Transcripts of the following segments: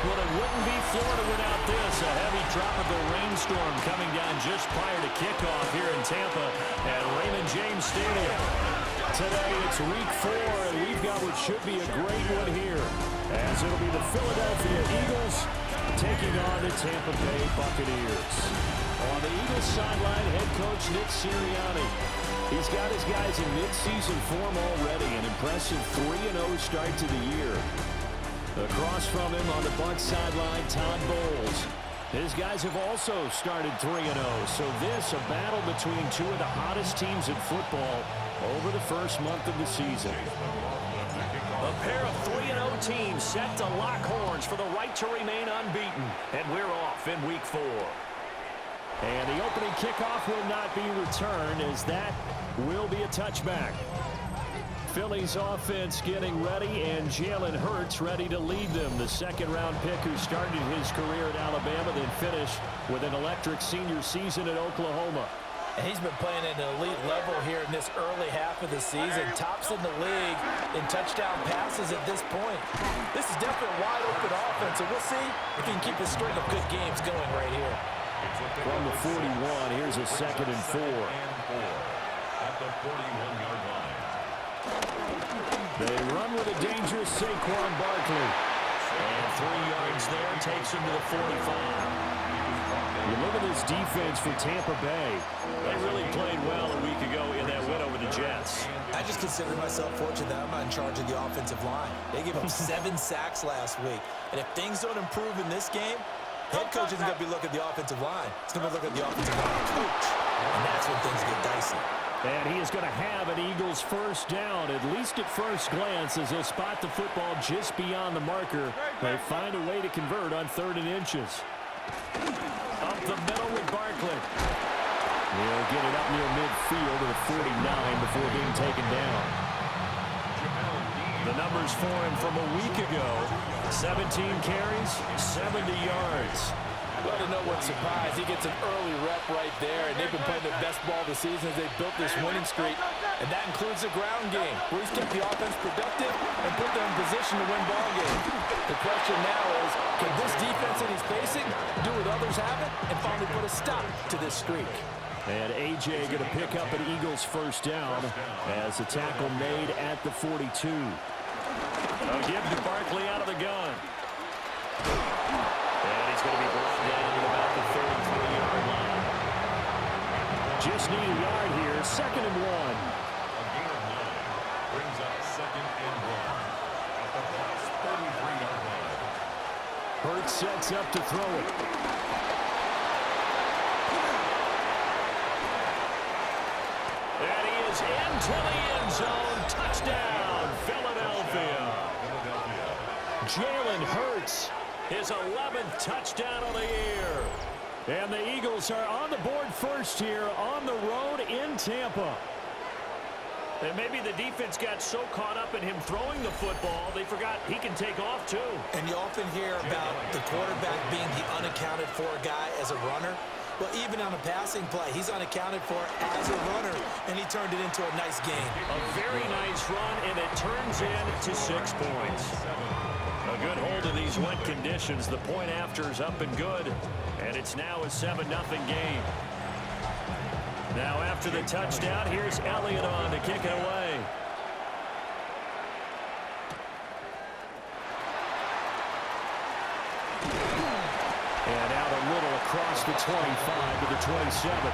Well, it wouldn't be Florida without this. A heavy tropical rainstorm coming down just prior to kickoff here in Tampa at Raymond James Stadium. Today it's week 4, and we've got what should be a great one here, as it'll be the Philadelphia Eagles taking on the Tampa Bay Buccaneers. On the Eagles sideline, head coach Nick Sirianni. He's got his guys in mid-season form already, an impressive 3-0 start to the year. Across from him on the Bucs sideline, Todd Bowles. His guys have also started 3-0, so this a battle between two of the hottest teams in football over the first month of the season. A pair of 3-0 teams set to lock horns for the right to remain unbeaten, and we're off in week 4. And the opening kickoff will not be returned, as that will be a touchback. Philly's offense getting ready, and Jalen Hurts ready to lead them. The second-round pick who started his career at Alabama, then finished with an electric senior season at Oklahoma. And he's been playing at an elite level here in this early half of the season. Tops in the league in touchdown passes at this point. This is definitely a wide-open offense, and we'll see if he can keep his string of good games going right here. From the 41, here's a 2nd and 4. At the 41-yard line. They run with a dangerous Saquon Barkley. And 3 yards there, takes him to the 45. You look at this defense for Tampa Bay. They really played well a week ago in that win over the Jets. I just consider myself fortunate that I'm not in charge of the offensive line. They gave up 7 sacks last week. And if things don't improve in this game, head coach isn't going to be looking at the offensive line. He's going to look at the offensive line coach. And that's when things get dicey. And he is going to have an Eagles first down, at least at first glance, as they'll spot the football just beyond the marker. They find a way to convert on 3rd and inches. Up the middle with Barkley. He'll get it up near midfield to the 49 before being taken down. The numbers for him from a week ago: 17 carries, 70 yards. Well, to know what surprise, he gets an early rep right there, and they've been playing their best ball this season as they built this winning streak, and that includes the ground game, where he's kept the offense productive and put them in position to win ball games. The question now is, can this defense that he's facing do what others haven't and finally put a stop to this streak? And A.J. going to pick up an Eagles first down as the tackle made at the 42. A give to Barkley out of the gun. And he's going to be brought down at about the 33-yard line. Just need a yard here, 2nd and 1. A gain of 9 brings up 2nd and 1 at the Bucs 33-yard line. Hurts sets up to throw it. And he is into the end zone. Touchdown, Philadelphia. Jalen Hurts, his 11th touchdown of the year. And the Eagles are on the board first here on the road in Tampa. And maybe the defense got so caught up in him throwing the football, they forgot he can take off too. And you often hear about the quarterback being the unaccounted for guy as a runner. Well, even on a passing play, he's unaccounted for as a runner, and he turned it into a nice game. A very nice run, and it turns into 6 points. A good hold of these wet conditions. The point after is up and good, and it's now a 7-0 game. Now after the touchdown, here's Elliott on to kick it away. And out a little across the 25 to the 27.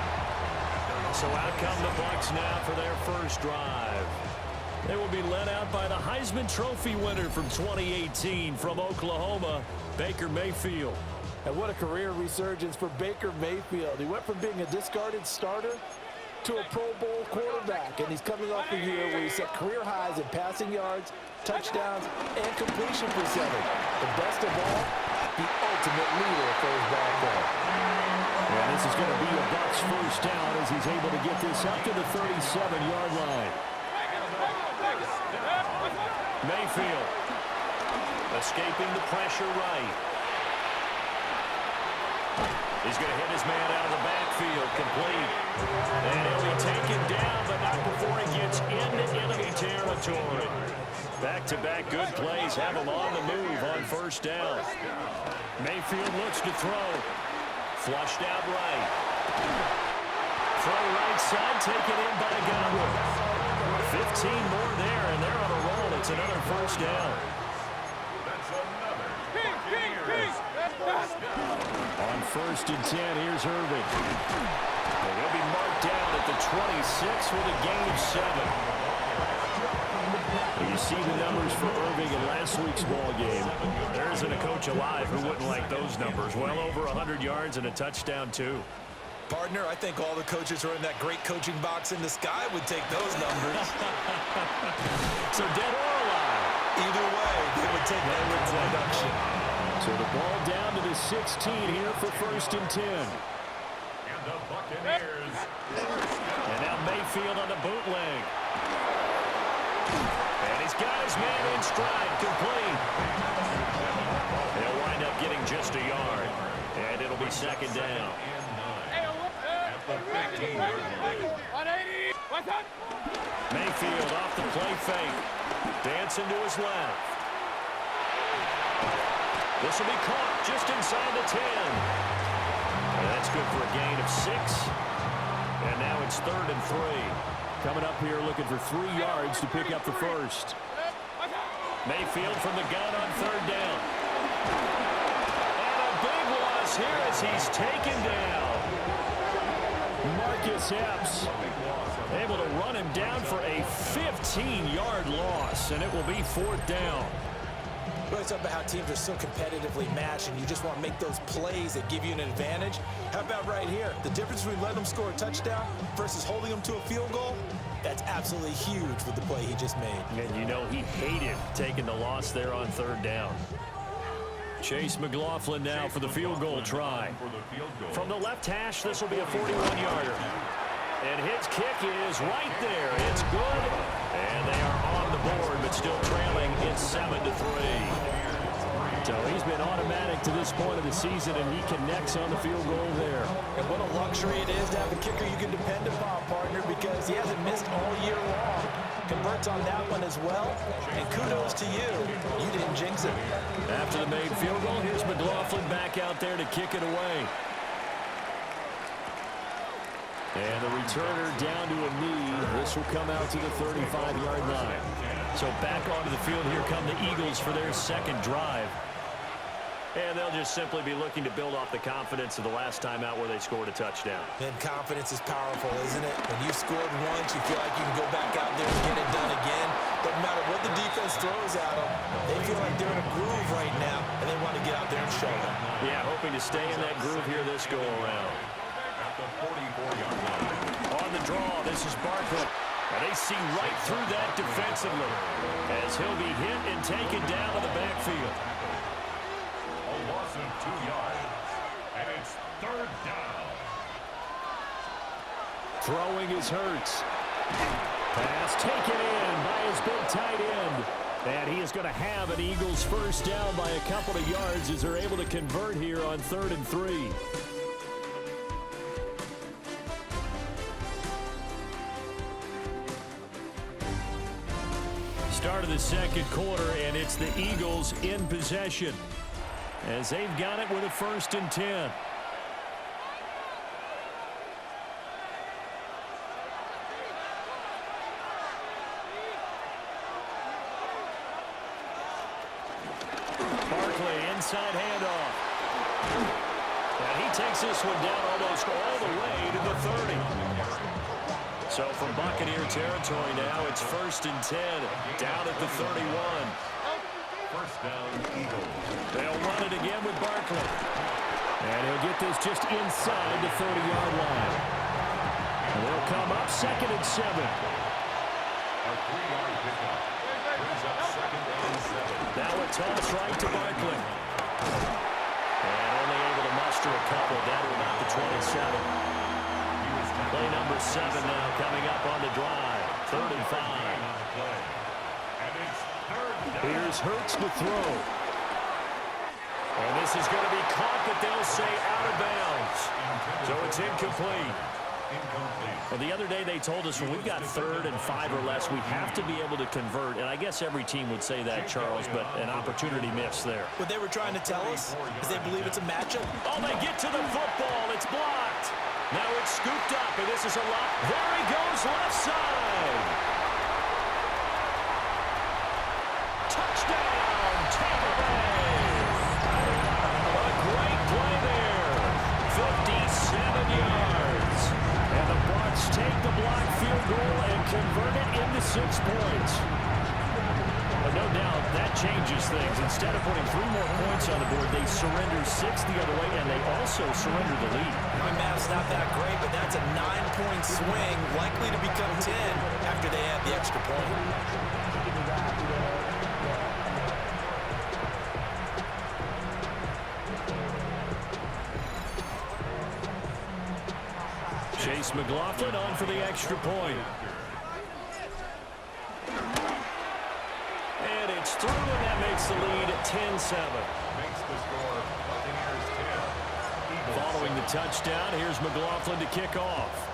So out come the Bucs now for their first drive. They will be led out by the Heisman Trophy winner from 2018 from Oklahoma, Baker Mayfield. And what a career resurgence for Baker Mayfield. He went from being a discarded starter to a Pro Bowl quarterback, and he's coming off a year where he set career highs in passing yards, touchdowns, and completion percentage. The best of all, the ultimate leader for his background. And this is going to be a Bucs first down as he's able to get this up to the 37-yard line. Mayfield escaping the pressure right. He's going to hit his man out of the backfield, complete. And he'll be taken down, but not before he gets into enemy territory. Back-to-back good plays have him on the move on first down. Mayfield looks to throw. Flushed out right. Throw right side, taken in by Godwin. 15 more there, and they're on a roll. It's another first down. That's another Buccaneers first down. On 1st and 10, here's Irving. And he'll be marked down at the 26 with a gain of 7. You see the numbers for Irving in last week's ball game. There isn't a coach alive who wouldn't like those numbers. Well over 100 yards and a touchdown, too. Partner, I think all the coaches who are in that great coaching box in the sky would take those numbers. So dead or alive? Either way, they would take that production. So the ball down to the 16 here for 1st and 10. And the Buccaneers first down. And now Mayfield on the bootleg. And he's got his man in stride, complete. They'll wind up getting just a yard. And it'll be 2nd down. Mayfield off the play fake. Dancing to his left. This will be caught just inside the 10. And that's good for a gain of 6. And now it's 3rd and 3. Coming up here looking for 3 yards to pick up the first. Mayfield from the gun on 3rd down. And a big loss here as he's taken down. Marcus Epps able to run him down for a 15-yard loss, and it will be 4th down. Well, it's about how teams are so competitively matched, and you just want to make those plays that give you an advantage. How about right here? The difference between letting them score a touchdown versus holding them to a field goal, that's absolutely huge with the play he just made. And you know he hated taking the loss there on 3rd down. Chase McLaughlin now for the field goal try. From the left hash, this will be a 41-yarder. And his kick is right there. It's good. And they are on the board, but still trailing. It's 7-3. So he's been automatic to this point of the season, and he connects on the field goal there. And what a luxury it is to have a kicker you can depend upon, partner, because he hasn't missed all year long. Converts on that one as well. And kudos to you. You didn't jinx it. After the made field goal, here's McLaughlin back out there to kick it away. And the returner down to a knee. This will come out to the 35-yard line. So back onto the field, here come the Eagles for their 2nd drive. And they'll just simply be looking to build off the confidence of the last time out where they scored a touchdown. And confidence is powerful, isn't it? When you scored once, you feel like you can go back out there and get it done again. Doesn't matter what the defense throws at them. They feel like they're in a groove right now, and they want to get out there and show it. Yeah, hoping to stay in that groove here this go-around. At the 44-yard line. On the draw, this is Barkley. And they see right through that defensively as he'll be hit and taken down to the backfield. A loss of 2 yards. And it's 3rd down. Throwing is Hurts. Pass taken in by his big tight end. And he is going to have an Eagles first down by a couple of yards as they're able to convert here on 3rd and 3. Start of the 2nd quarter, and it's the Eagles in possession as they've got it with a 1st and 10. Barkley, inside handoff. And he takes this one down almost all the way to the 30. So from Buccaneer territory now, it's 1st and 10, down at the 31. First down, Eagles. They'll run it again with Barkley. And he'll get this just inside the 30-yard line. And they'll come up 2nd and 7. A 3-yard pickup. Brings up 2nd and 7. Now a toss right to Barkley. And only able to muster a couple down to about the 27. Play number 7 now coming up on the drive. 3rd and 5. And it's 3rd down. Here's Hurts to throw. And this is going to be caught, but they'll say out of bounds. So it's incomplete. incomplete. Well, the other day they told us when we've got 3rd and 5 or less, we have to be able to convert. And I guess every team would say that, Charles, but an opportunity missed there. What they were trying to tell us is they believe it's a matchup. Oh, they get to the football. It's blocked. Now it's scooped up, and this is a lot. There he goes, left side. Touchdown, Tampa Bay. A great play there. 57 yards. And the Bucs take the block field goal and convert it into 6 points. But no doubt, that changes things. Instead of putting 3 more points on the board, they surrender 6 the other way, and they also surrender the lead. My math's not that great, but that's a 9-point swing, likely to become 10 after they add the extra point. Chase McLaughlin on for the extra point. And it's through, and that makes the lead at 10-7. Makes the score Buccaneers 10. Eagles Following the touchdown, here's McLaughlin to kick off.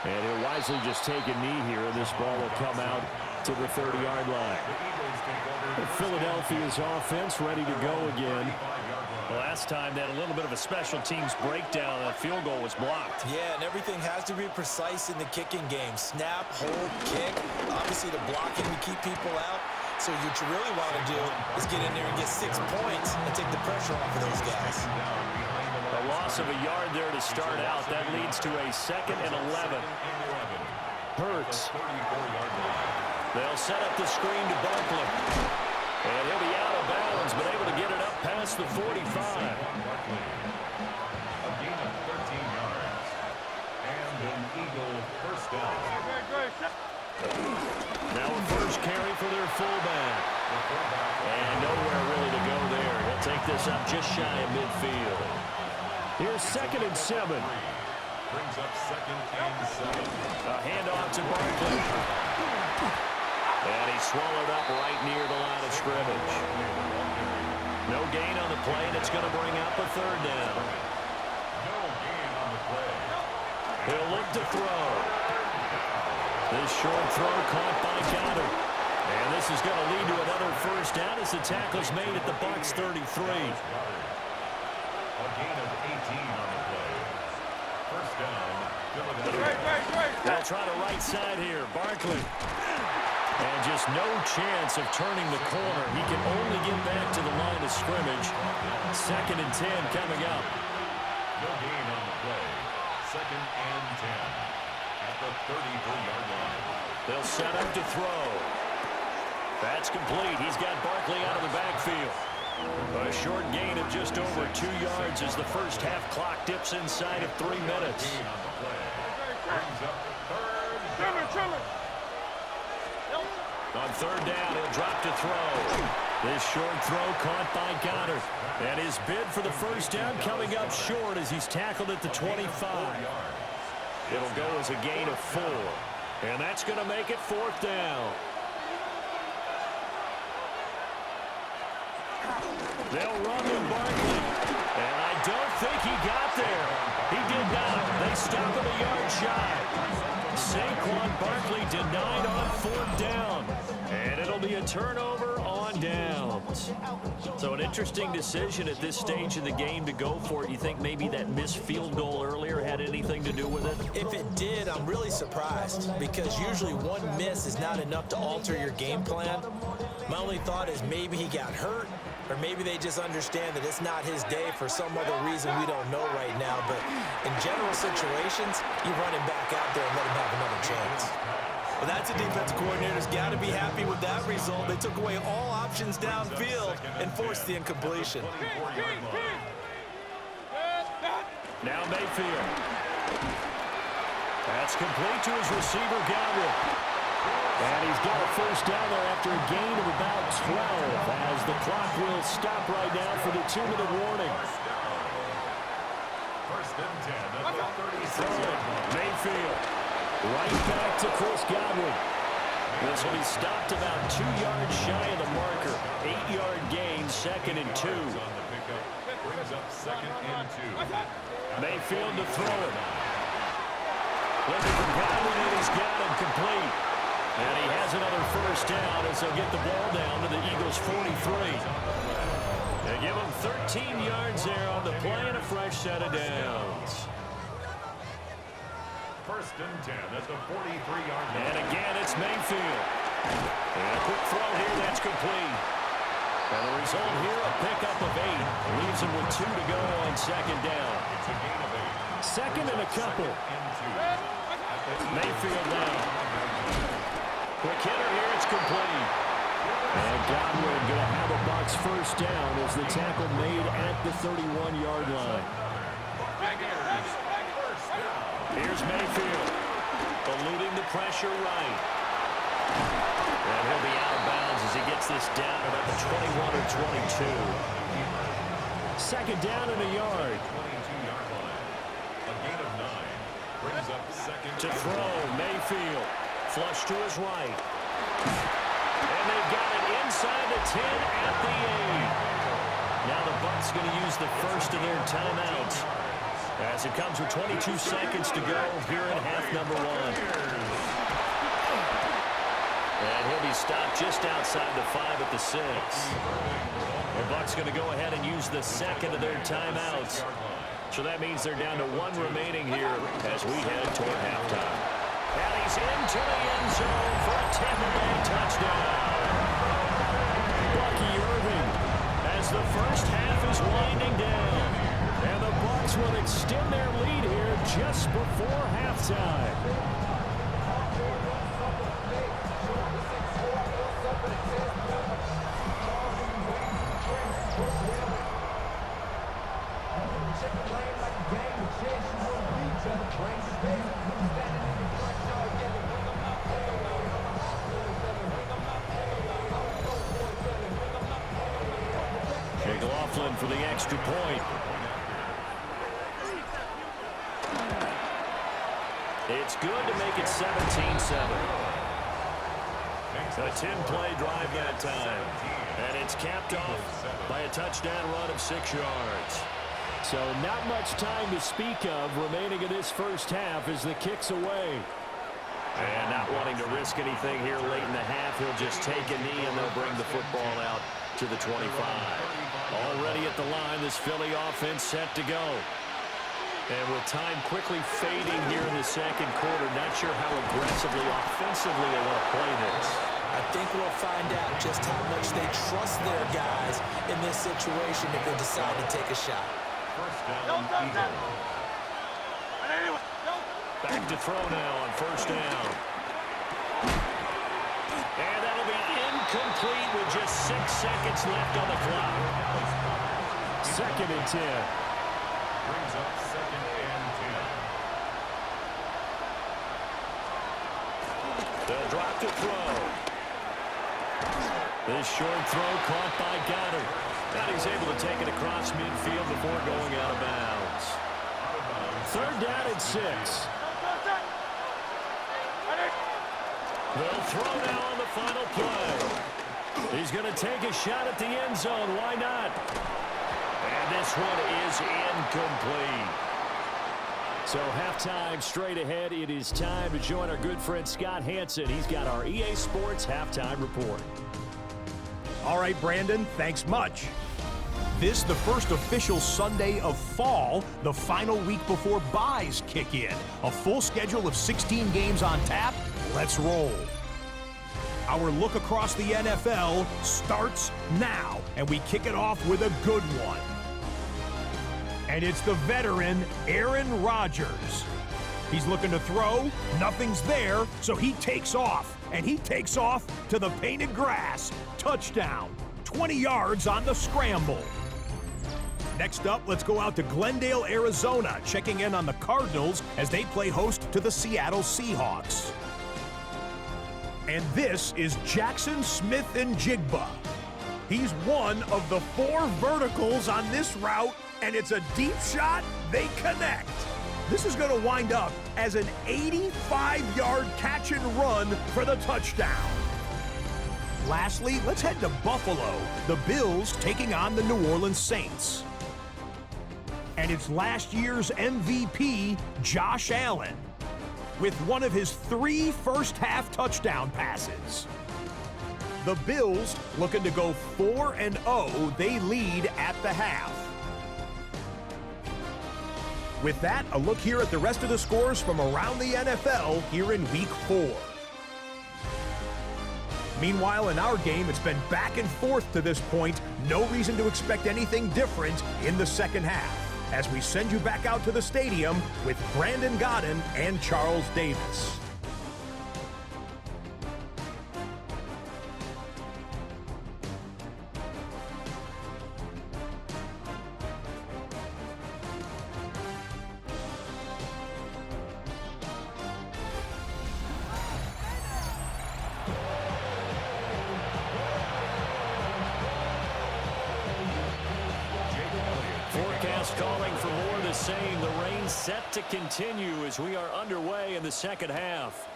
And he'll wisely just take a knee here, and this ball will come out to the 30-yard line. Philadelphia's offense ready to go again. Last time they had a little bit of a special teams breakdown. That field goal was blocked. Yeah, and everything has to be precise in the kicking game. Snap, hold, kick. Obviously, the blocking to keep people out. So what you really want to do is get in there and get 6 points and take the pressure off of those guys. A loss of a yard there to start out. That leads to a 2nd and 11. Hurts. They'll set up the screen to Barkley. And he'll be out of bounds, but able to get it up past the 45. A gain of 13 yards. And an Eagle first down. Now a first carry for their fullback. And nowhere really to go there. He'll take this up just shy of midfield. Here's 2nd and 7. Brings up 2nd and 7. A handoff to Barkley. And he's swallowed up right near the line of scrimmage. No gain on the play, and it's going to bring up a 3rd down. No gain on the play. He'll look to throw. This short throw caught by Goddard. And this is going to lead to another first down as the tackle's made at the Bucs 33. A gain of 18 on the play. First down, Philadelphia. They'll try the right side here. Barkley. And just no chance of turning the corner. He can only get back to the line of scrimmage. 2nd and 10 coming up. No gain on the play. 2nd and 10 at the 33-yard line. They'll set up to throw. That's complete. He's got Barkley out of the backfield. A short gain of just over 2 yards as the first half clock dips inside of 3 minutes. Gain on the play. Brings up 3rd down. On 3rd down, he'll drop to throw. This short throw caught by Goddard. And his bid for the first down coming up short as he's tackled at the 25. It'll go as a gain of 4. And that's going to make it 4th down. They'll run with Barkley. And I don't think he got there. He did not. They stop him a yard shy. Saquon Barkley denied on 4th down. And it'll be a turnover on downs. So an interesting decision at this stage of the game to go for it. You think maybe that missed field goal earlier had anything to do with it? If it did, I'm really surprised because usually one miss is not enough to alter your game plan. My only thought is maybe he got hurt, or maybe they just understand that it's not his day for some other reason we don't know right now. But in general situations, you run him back out there and let him have another chance. Well, that's a defensive coordinator's got to be happy with that result. They took away all options downfield and forced the incompletion. Now Mayfield. That's complete to his receiver, Godwin. And he's got a first down there after a gain of about 12 as the clock will stop right now for the 2-minute warning. First and 10 at the 36-yard line. Mayfield right back to Chris Godwin. This will be stopped about 2 yards shy of the marker. 8-yard gain, 2nd and 2. On the pickup, brings up up second and 2. Mayfield to throw it. Looking for Godwin, and he's got him complete. And he has another first down as they'll get the ball down to the Eagles' 43. They give him 13 yards there on the play and a fresh set of downs. First and 10 at the 43-yard line. And again, it's Mayfield. And a quick throw here, that's complete. And the result here, a pickup of 8. Leaves him with 2 to go on second down. It's a gain of 8. Second and a couple. Mayfield now. Quick hitter here, it's complete. And Godwin going to have a Bucs first down as the tackle made at the 31-yard line. Here's Mayfield, eluding the pressure right. And he'll be out of bounds as he gets this down about the 21 or 22. Second down and a yard. 22-yard line. A gain of 9. Brings up second. To throw, Mayfield. Flush to his right. And they've got it inside the 10 at the 8. Now the Bucs going to use the first of their timeouts as it comes with 22 seconds to go here in half number 1. And he'll be stopped just outside the 5 at the 6. The Bucs going to go ahead and use the second of their timeouts. So that means they're down to 1 remaining here as we head toward halftime. And he's into the end zone for a Tampa Bay touchdown. Bucky Irving as the first half is winding down. And the Bucs will extend their lead here just before halftime. McLaughlin for the extra point. It's good to make it 17-7. A 10-play drive that time. And it's capped off by a touchdown run of 6 yards. So not much time to speak of remaining in this first half as the kick's away. And not wanting to risk anything here late in the half, he'll just take a knee and they'll bring the football out to the 25. Already at the line, this Philly offense set to go. And with time quickly fading here in the second quarter, not sure how aggressively, offensively they want to play this. I think we'll find out just how much they trust their guys in this situation if they decide to take a shot. First down, Eagles. Back to throw now on first down. And that'll be incomplete with just 6 seconds left on the clock. Second and 10. Brings up second and 10. They'll drop to throw. This short throw caught by Goddard. Now he's able to take it across midfield before going out of bounds. Third down and 6. They'll throw now on the final play. He's going to take a shot at the end zone. Why not? And this one is incomplete. So halftime straight ahead. It is time to join our good friend Scott Hansen. He's got our EA Sports halftime report. All right, Brandon, thanks much. This the first official Sunday of fall, the final week before byes kick in. A full schedule of 16 games on tap. Let's roll. Our look across the NFL starts now, and we kick it off with a good one. And it's the veteran Aaron Rodgers. He's looking to throw, nothing's there, so he takes off, and he takes off to the painted grass. Touchdown, 20 yards on the scramble. Next up, let's go out to Glendale, Arizona, checking in on the Cardinals as they play host to the Seattle Seahawks. And this is Jackson Smith-Njigba. He's one of the 4 verticals on this route, and it's a deep shot. They connect. This is going to wind up as an 85-yard catch and run for the touchdown. Lastly, let's head to Buffalo. The Bills taking on the New Orleans Saints. And it's last year's MVP, Josh Allen, with one of his 3 first-half touchdown passes. The Bills, looking to go 4-0, they lead at the half. With that, a look here at the rest of the scores from around the NFL here in Week 4. Meanwhile, in our game, it's been back and forth to this point. No reason to expect anything different in the second half, as we send you back out to the stadium with Brandon Godden and Charles Davis. Calling for more of the same. The rain set to continue as we are underway in the second half.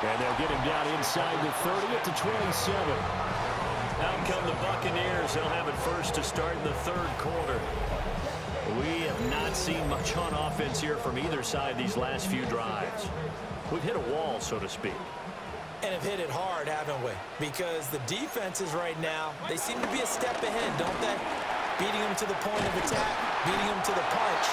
And they'll get him down inside the 30 at the 27. Out come the Buccaneers. They'll have it first to start in the third quarter. We have not seen much on offense here from either side these last few drives. We've hit a wall, so to speak. And have hit it hard, haven't we? Because the defenses right now, they seem to be a step ahead, don't they? Beating them to the point of attack, beating them to the punch.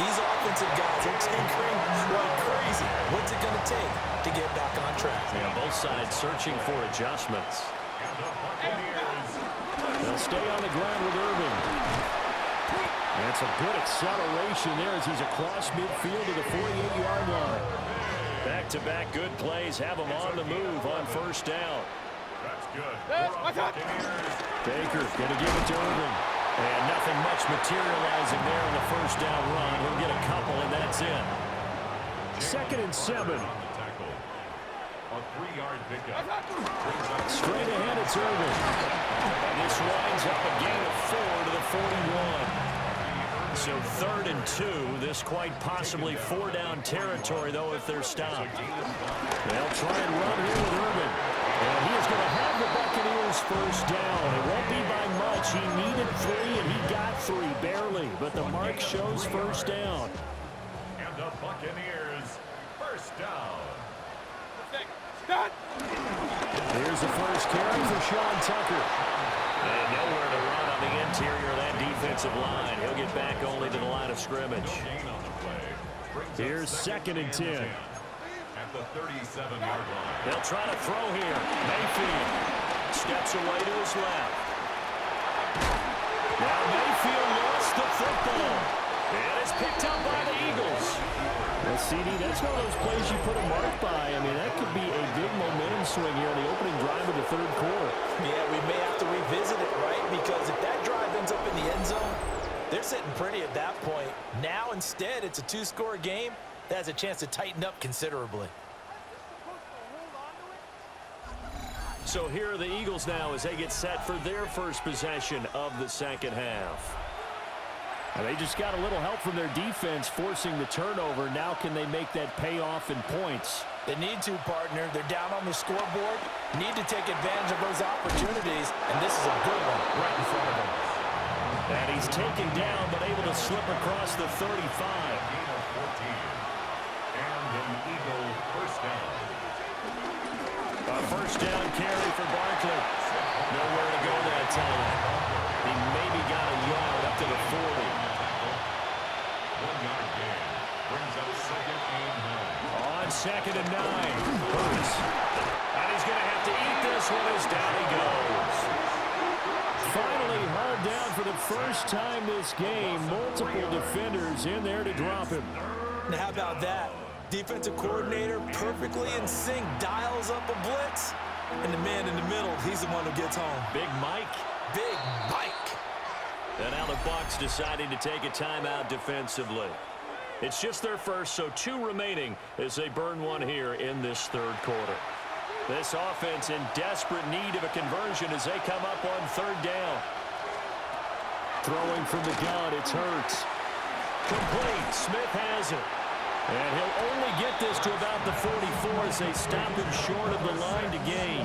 These offensive guys are tinkering like crazy. What's it going to take to get back on track? Yeah, both sides searching for adjustments. They'll stay on the ground with Irving. That's a good acceleration there as he's across midfield to the 48-yard line. Back-to-back good plays have him on the move on first down. That's good. Baker going to give it to Irving. And nothing much materializing there on the first down run. He'll get a couple, and that's it. 2nd and 7. A 3-yard pickup. Straight ahead, it's Irving. And this winds up a gain of 4 to the 41. So 3rd and 2. This quite possibly 4-down territory, though, if they're stopped. They'll try and run here with Irving. And he is going to have the Buccaneers first down. It won't be by much. He needed 3, and he got 3, barely. But the mark shows first down. And the Buccaneers first down. Here's the first carry for Sean Tucker. And nowhere to run on the interior of that defensive line. He'll get back only to the line of scrimmage. Here's 2nd and 10. At the 37-yard line. They'll try to throw here. Mayfield steps away to his left. Now Mayfield lost the football. And it's picked up by the Eagles. Well, CD, that's one of those plays you put a mark by. I mean, that could be a big momentum swing here in the opening drive of the third quarter. Yeah, we may have to revisit it, right? Because if that drive ends up in the end zone, they're sitting pretty at that point. Now, instead, it's a 2-score game. That has a chance to tighten up considerably. So here are the Eagles now as they get set for their first possession of the second half. And they just got a little help from their defense forcing the turnover. Now can they make that payoff in points? They need to, partner. They're down on the scoreboard. Need to take advantage of those opportunities, and this is a good one right in front of them. And he's taken down, but able to slip across the 35. Gain of 14. And an Eagle first down. A first down carry for Barkley. Nowhere to go that time. He maybe got a yard up to the 40. 1-yard gain. Brings up 2nd and 9. On 2nd and 9. Hurts. And he's going to have to eat this one as down he goes. Finally hauled down for the first time this game. Multiple defenders in there to drop him. Now, how about that? Defensive coordinator perfectly in sync, dials up a blitz. And the man in the middle, he's the one who gets home. Big Mike. Big Mike. And now the Bucs deciding to take a timeout defensively. It's just their first, so 2 remaining as they burn one here in this third quarter. This offense in desperate need of a conversion as they come up on 3rd down. Throwing from the gun, it's Hurts. Complete. Smith has it. And he'll only get this to about the 44 as they stop him short of the line to gain.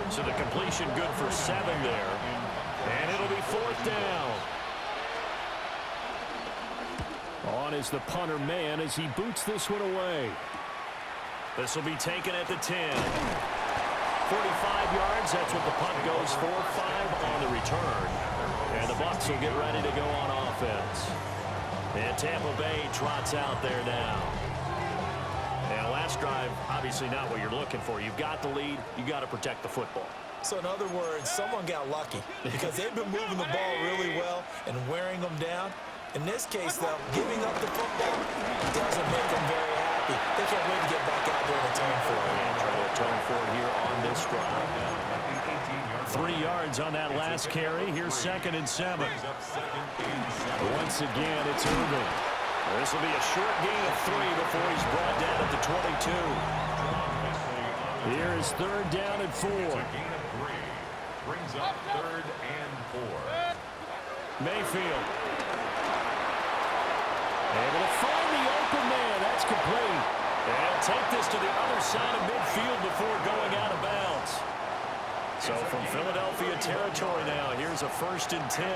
So the completion good for 7 there. And it'll 4th down. On is the punter man as he boots this one away. This will be taken at the 10. 45 yards, that's what the punt goes for. 5 on the return. And the Bucs will get ready to go on offense. And Tampa Bay trots out there now. And last drive, obviously not what you're looking for. You've got the lead. You've got to protect the football. So in other words, someone got lucky because they've been moving the ball really well and wearing them down. In this case, though, giving up the football doesn't make them very happy. They can't wait to get back out there and atone for it. And try to atone for it here on this drive. 3 yards on that last carry. Here's 2nd and 7. Once again, it's Irvin. This will be a short gain of 3 before he's brought down at the 22. Here is 3rd down and 4. Brings up 3rd and 4. Mayfield. Able to find the open man. That's complete. And he'll take this to the other side of midfield before going out of bounds. So from Philadelphia territory now, here's a 1st and 10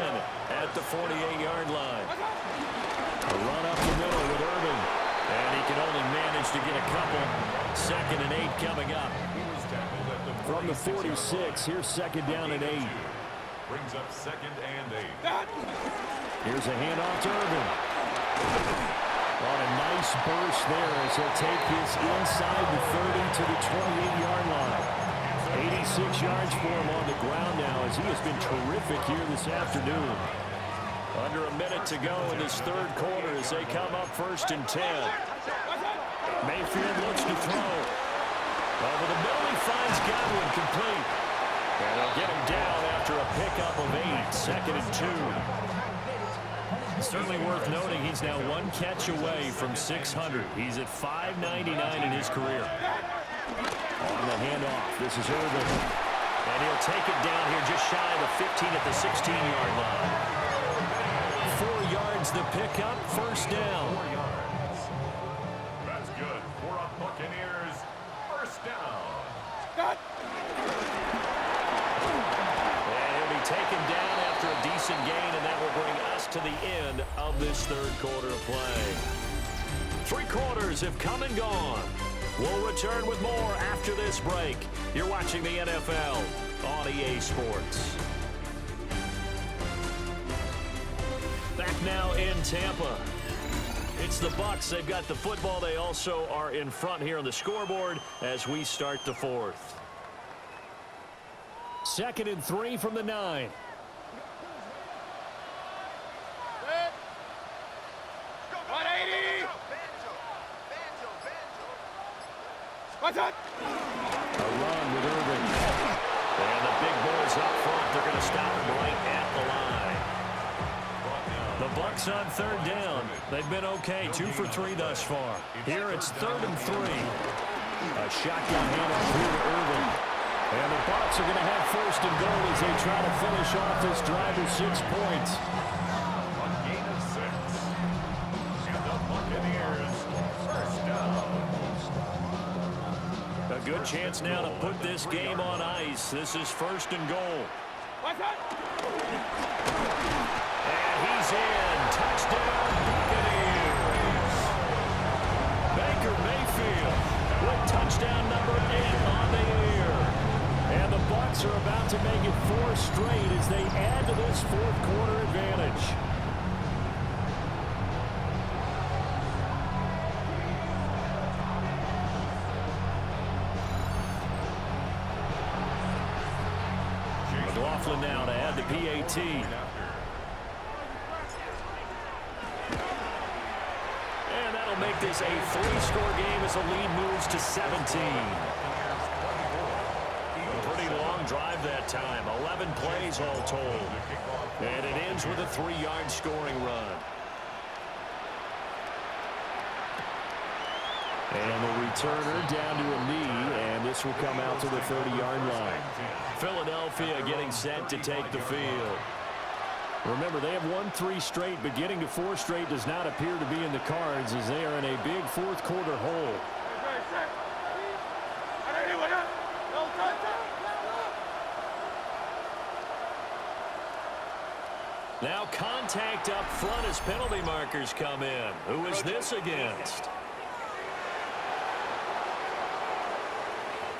at the 48-yard line. A run up the middle with Irvin. And he can only manage to get a couple. 2nd and 8 coming up. From the 46, here's 2nd down and 8. Brings up 2nd and 8. Here's a handoff to Irvin. On a nice burst there as he'll take this inside the 30 to the 28-yard line. 86 yards for him on the ground now as he has been terrific here this afternoon. Under a minute to go in this 3rd quarter as they come up 1st and 10. Mayfield looks to throw. Over the middle, he finds Godwin complete. And they'll get him down after a pickup of 8. 2nd and 2. Certainly worth noting he's now 1 catch away from 600. He's at 599 in his career. On the handoff, this is Irvin. And he'll take it down here just shy of the 15 at the 16-yard line. 4 yards the pickup, 1st down. 4 yards. That's good for a Buccaneers 1st down. And he'll be taken down after a decent gain, and that will bring us to the end of this 3rd quarter of play. 3 quarters have come and gone. We'll return with more after this break. You're watching the NFL on EA Sports. Back now in Tampa. It's the Bucs. They've got the football. They also are in front here on the scoreboard as we start the 4th. 2nd and 3 from the 9. A run with Irvin. And the big boys up front, they're going to stop him right at the line. The Bucs on 3rd down. They've been okay, 2 for 3 thus far. Here it's 3rd and 3. A shotgun handoff here to Irvin. And the Bucs are going to have 1st and goal as they try to finish off this drive with 6 points. A gain of 6. And the Buccaneers 1st down. A good chance now to put this game on ice. This is 1st and goal. And he's in. Touchdown, Buccaneers. Baker Mayfield with touchdown number 8 on the year. And the Bucs are about to make it 4 straight as they add to this 4th quarter advantage. McLaughlin now to add the PAT. And that'll make this a 3-score game as the lead moves to 17. A pretty long drive that time. 11 plays all told. And it ends with a 3-yard scoring run. And the returner down to a knee, and this will come out to the 30-yard line. Philadelphia getting set to take the field. Remember, they have won 3 straight, but getting to 4 straight does not appear to be in the cards as they are in a big 4th quarter hole. Now contact up front as penalty markers come in. Who is this against?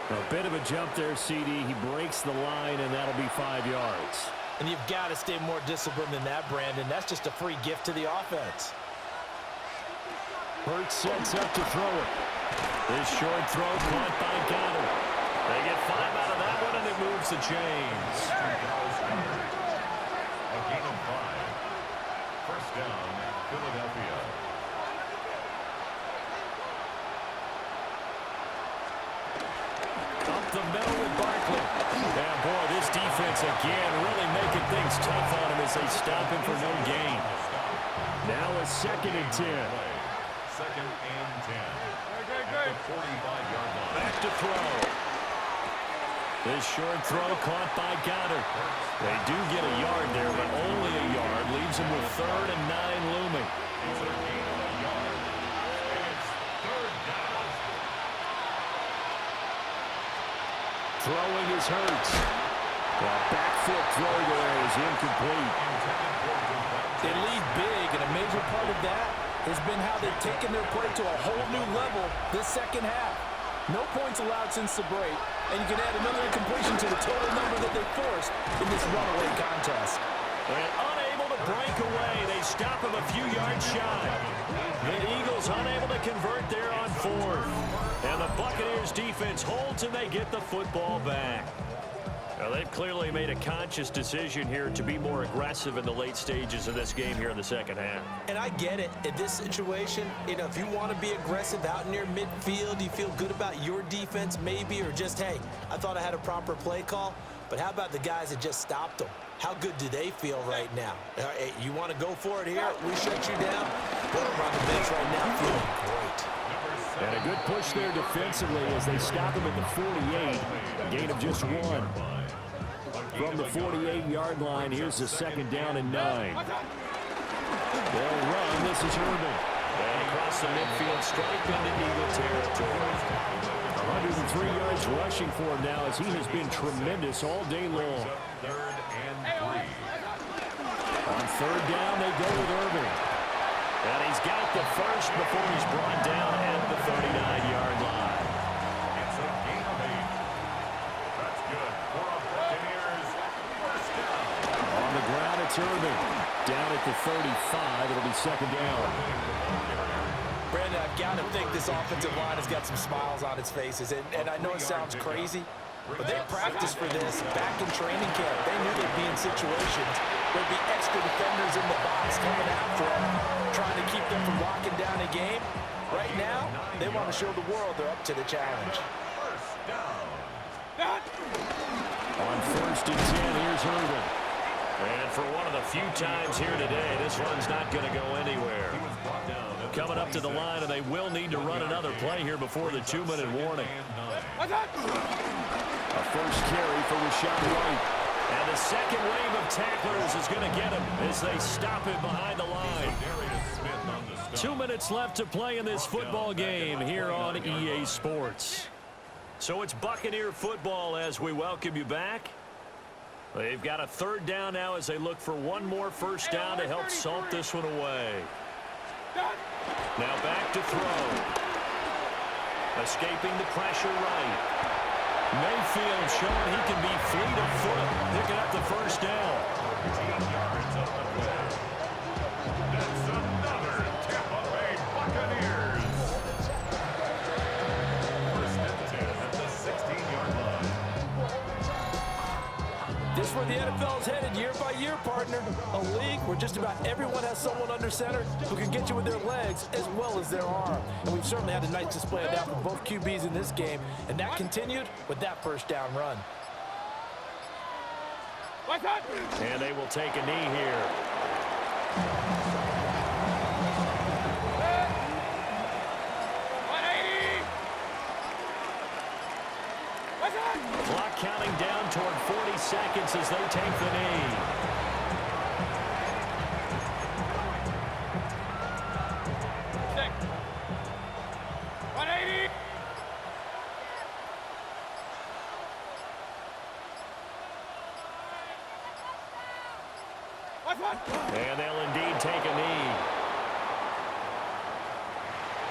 A bit of a jump there, CD. He breaks the line, and that'll be 5 yards. And you've got to stay more disciplined than that, Brandon. That's just a free gift to the offense. Hurts sets up to throw it. This short throw caught by Goddard. They get 5 out of that one, and it moves the chains. A gain of 5. First down, Philadelphia. Up the middle with Barkley. And boy, this defense again really making things tough on him as they stop him for no gain. Now a 2nd and 10. 2nd and 10. At the 45-yard line. Back to throw. This short throw caught by Goddard. They do get a yard there, but only a yard. Leaves him with 3rd and 9 looming. It's a gain of a yard. And it's 3rd down. Throwing is Hurts. The back foot throw there is incomplete. They lead big, and a major part of that has been how they've taken their play to a whole new level this second half. No points allowed since the break, and you can add another incompletion to the total number that they forced in this runaway contest. And unable to break away, they stop him a few yards shy. The Eagles unable to convert there on 4th. And the Buccaneers defense holds and they get the football back. Now, they've clearly made a conscious decision here to be more aggressive in the late stages of this game here in the second half. And I get it. In this situation, if you want to be aggressive out near midfield, you feel good about your defense maybe, or just, hey, I thought I had a proper play call. But how about the guys that just stopped them? How good do they feel right now? Hey, you want to go for it here? We shut you down. Put them on the bench right now feeling great. And a good push there defensively as they stop him at the 48. A gain of just 1. From the 48-yard line, here's the 2nd down and 9. They'll run. This is Urban. And across the midfield, strike into Eagle territory. 103 yards rushing for him now as he has been tremendous all day long. 3rd and 3. On 3rd down, they go with Irving. And he's got the first before he's brought down at the 39-yard line. It's a gain of 8. That's good for a Buccaneers first down. On the ground, it's Irving. Down at the 35, it'll be 2nd down. Brandon, I've got to think this offensive line has got some smiles on its faces. And I know it sounds crazy, but they practiced for this back in training camp. They knew they'd be in situations where there'd be extra defenders in the box coming after them, trying to keep them from locking down a game. Right now, they want to show the world they're up to the challenge. First down. On 1st and 10, here's Irving. And for one of the few times here today, this run's not going to go anywhere. Coming up to the line, and they will need to run another play here before the 2-minute warning. A first carry for Rashad White. And the second wave of tacklers is going to get him as they stop him behind the line. 2 minutes left to play in this football game here on EA Sports. So it's Buccaneer football as we welcome you back. They've got a 3rd down now as they look for one more first down to help salt this one away. Now back to throw. Escaping the pressure right. Mayfield showing he can be fleet of foot, picking up the first down. 13 yards up the play. That's another Tampa Bay Buccaneers. First and 10 at the 16-yard line. This is where the NFL is headed year by year, partner. A league where just about everyone has someone under center who can get you with their legs as well as their arm. And we've certainly had a nice display of that from both QBs in this game, and that continued with that first down run. And they will take a knee here. Clock counting down toward 40 seconds as they take the knee. And they'll indeed take a knee.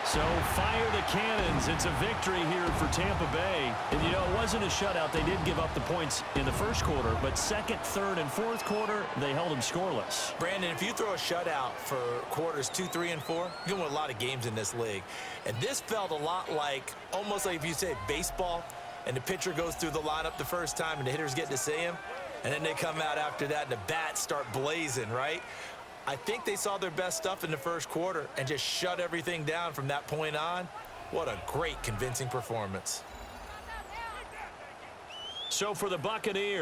So fire the cannons. It's a victory here for Tampa Bay. And, you know, it wasn't a shutout. They did give up the points in the first quarter, but second, third, and fourth quarter, they held them scoreless. Brandon, if you throw a shutout for quarters 2, 3, and 4, you can win a lot of games in this league. And this felt a lot like, almost like if you say baseball, and the pitcher goes through the lineup the first time, and the hitters get to see him, and then they come out after that, and the bats start blazing, right? I think they saw their best stuff in the first quarter and just shut everything down from that point on. What a great, convincing performance. So for the Buccaneers,